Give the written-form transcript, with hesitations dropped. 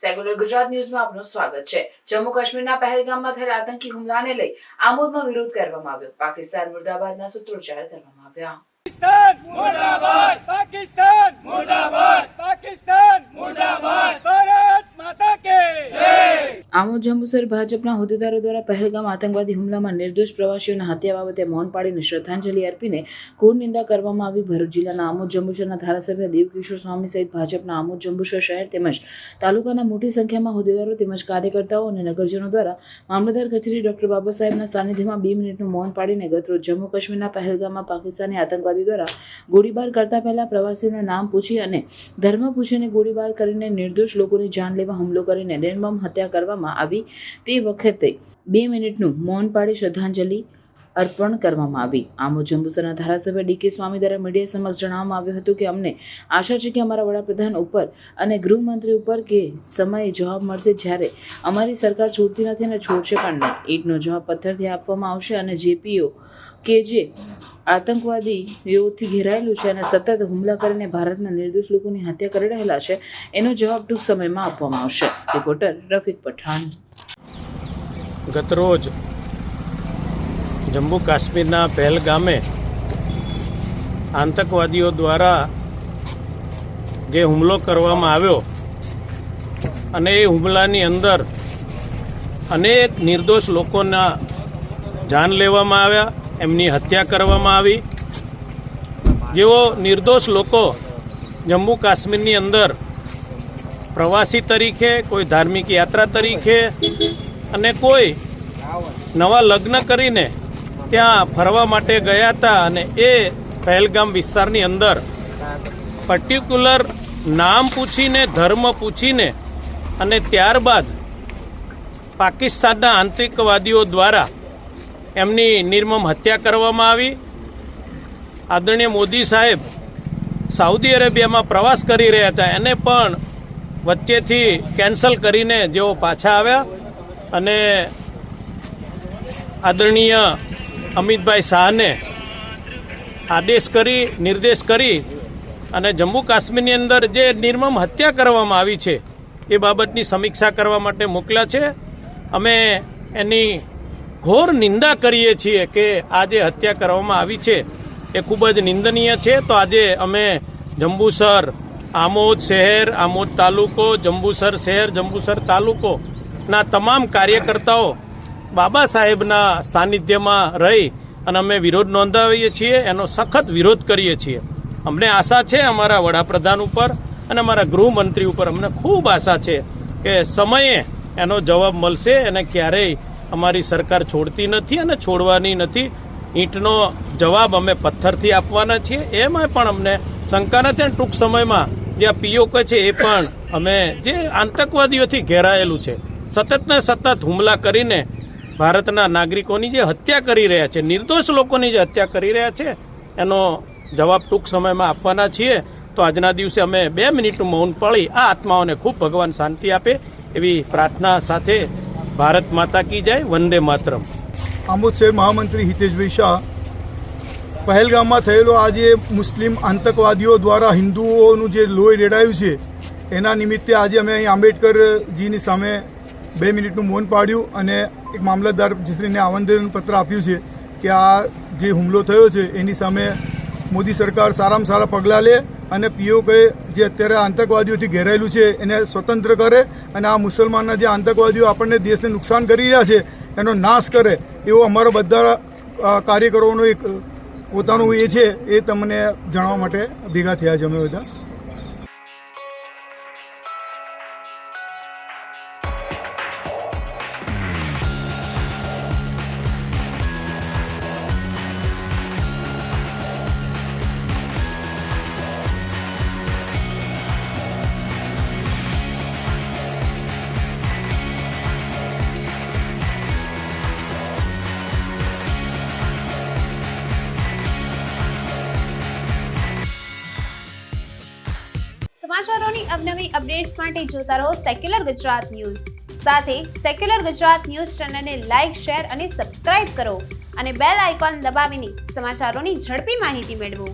Secular Gujarat ન્યૂઝમાં આપનું સ્વાગત છે। જમ્મુ કાશ્મીરના પહેલગામમાં થયેલા આતંકી હુમલાને લઈ આમોદમાં વિરોધ કરવામાં આવ્યો। પાકિસ્તાન મુર્દાબાદના સૂત્રોચ્ચાર કરવામાં આવ્યા। पाकिस्तान मुर्दाबाद, पाकिस्तान मुर्दाबाद, भारत माता के जय। આમોદ જંબુસર ભાજપના હોદ્દેદારો દ્વારા પહેલગામ આતંકવાદી હુમલામાં નિર્દોષ પ્રવાસીઓના હત્યા બાબતે મૌન પાડીને શ્રદ્ધાંજલિ અર્પીને ઘોર નિંદા કરવામાં આવી। ભરૂચ જિલ્લાના આમોદ જંબુસરના ધારાસભ્ય દેવકિશોર સ્વામી સહિત ભાજપના આમોદ જંબુસર શહેર તેમજ તાલુકાના મોટી સંખ્યામાં હોદ્દેદારો તેમજ કાર્યકર્તાઓ અને નગરજનો દ્વારા મામલતદાર કચેરી ડોક્ટર બાબા સાહેબના સાનિધ્યમાં 2 મિનિટનું મૌન પાડીને ગતરોજ જમ્મુ કાશ્મીરના પહેલગામમાં પાકિસ્તાની આતંકવાદી દ્વારા ગોળીબાર કરતા પહેલા પ્રવાસીઓના નામ પૂછી અને ધર્મ પૂછીને ગોળીબાર કરીને નિર્દોષ લોકોની જાન લેવા હુમલો કરીને રેન્ડમ હત્યા કરવામાં આવી। તે વખતે 2 મિનિટનું મૌન પાડી શ્રદ્ધાંજલિ અર્પણ કરવામાં આવી। આમોદ જંબુસરના ધારાસભ્ય ડીકે સ્વામી દ્વારા મીડિયા સમક્ષ જણાવવામાં આવ્યું હતું કે અમને આશા છે કે અમારા વડાપ્રધાન ઉપર અને ગૃહમંત્રી ઉપર કે સમયે જવાબ મળશે, જ્યારે અમારી સરકાર છોડતી નથી અને છોડશે પણ નહીં। ઈટનો જવાબ પથ્થરથી આપવામાં આવશે અને જેપીઓ કે જે આતંકવાદીઓથી ઘેરાયેલું છે અને સતત હુમલા કરીને ભારતના નિર્દોષ લોકોની હત્યા કરી રહેલા છે, એનો જવાબ ટૂંક સમયમાં આપવામાં આવશે। રિપોર્ટર રફીક પઠાણ। ગતરોજ જમ્મુ કાશ્મીરના પહેલગામે આતંકવાદીઓ દ્વારા જે હુમલો કરવામાં આવ્યો અને એ હુમલાની અંદર અનેક નિર્દોષ લોકોના જાન લેવામાં આવ્યા, એમની હત્યા કરવામાં આવી। જેઓ નિર્દોષ લોકો જમ્મુ કાશ્મીરની અંદર પ્રવાસી તરીકે, કોઈ ધાર્મિક યાત્રા તરીકે અને કોઈ નવા લગ્ન કરીને ત્યાં ફરવા માટે ગયા હતા અને એ પહેલગામ વિસ્તારની અંદર પર્ટિક્યુલર નામ પૂછીને, ધર્મ પૂછીને અને ત્યારબાદ પાકિસ્તાનના આતંકવાદીઓ દ્વારા એમની નિર્મમ હત્યા કરવામાં આવી। આદરણીય મોદી સાહેબ સાઉદી અરેબિયામાં પ્રવાસ કરી રહ્યા હતા, એને પણ વચ્ચેથી કેન્સલ કરીને જેઓ પાછા આવ્યા અને આદરણીય અમિતભાઈ શાહને નિર્દેશ કરી અને જમ્મુ કાશ્મીરની અંદર જે નિર્મમ હત્યા કરવામાં આવી છે એ બાબતની સમીક્ષા કરવા માટે મોકલ્યા છે। અમે એની ઘોર નિંદા કરીએ છીએ કે આ જે હત્યા કરવામાં આવી છે એ ખૂબ જ નિંદનીય છે। તો આજે અમે જંબુસર, આમોદ શહેર, આમોદ તાલુકો, જંબુસર શહેર, જંબુસર તાલુકોના તમામ કાર્યકર્તાઓ બાબા સાહેબના સાનિધ્યમાં રહી અને અમે વિરોધ નોંધાવીએ છીએ, એનો સખત વિરોધ કરીએ છીએ। અમને આશા છે અમારા વડાપ્રધાન ઉપર અને અમારા ગૃહમંત્રી ઉપર, અમને ખૂબ આશા છે કે સમયે એનો જવાબ મળશે અને ક્યારેય અમારી સરકાર છોડતી નથી અને છોડવાની નથી। ઈંટનો જવાબ અમે પથ્થરથી આપવાના છીએ, એમાં પણ અમને શંકા નથી અને ટૂંક સમયમાં જે આ પીઓકે છે એ પણ અમે જે આતંકવાદીઓથી ઘેરાયેલું છે, સતત ને સતત હુમલા કરીને ભારતના નાગરિકોની જે હત્યા કરી રહ્યા છે, નિર્દોષ લોકોની જે હત્યા કરી રહ્યા છે, એનો જવાબ ટૂંક સમયમાં આપવાના છીએ। તો આજના દિવસે અમે 2 મિનિટનું મૌન પાળી આ આત્માઓને ખૂબ ભગવાન શાંતિ આપે એવી પ્રાર્થના સાથે ભારત માતા કી જય, વંદે માતરમ। આમોદ શહેર મહામંત્રી હિતેશભાઈ શાહ, પહેલગામમાં થયેલો આજે મુસ્લિમ આતંકવાદીઓ દ્વારા હિન્દુઓનું જે લોહી રેડાયું છે એના નિમિત્તે આજે અમે અહીં આંબેડકરજીની સામે 2 મિનિટનું મૌન પાડ્યું અને એક મામલતદારશ્રીને આવેદનપત્ર આપ્યું છે કે આ જે હુમલો થયો છે એની સામે મોદી સરકાર સારામાં સારા પગલાં લે અને પીઓકે જે અત્યારે આતંકવાદીઓથી ઘેરાયેલું છે એને સ્વતંત્ર કરે અને આ મુસલમાનના જે આતંકવાદીઓ આપણને દેશને નુકસાન કરી રહ્યા છે એનો નાશ કરે, એવો અમારો બધા કાર્યકરોનો એક પોતાનું એ છે એ તમને જણાવવા માટે ભેગા થયા છે અમે બધા। સમાચારોની અવનવી અપડેટ્સ માટે જોતા રહો સેક્યુલર ગુજરાત ન્યૂઝ। સાથે સેક્યુલર ગુજરાત ન્યૂઝ ચેનલને લાઇક, શેર અને સબસ્ક્રાઇબ કરો અને બેલ આઇકોન દબાવીને સમાચારોની ઝડપી માહિતી મેળવો।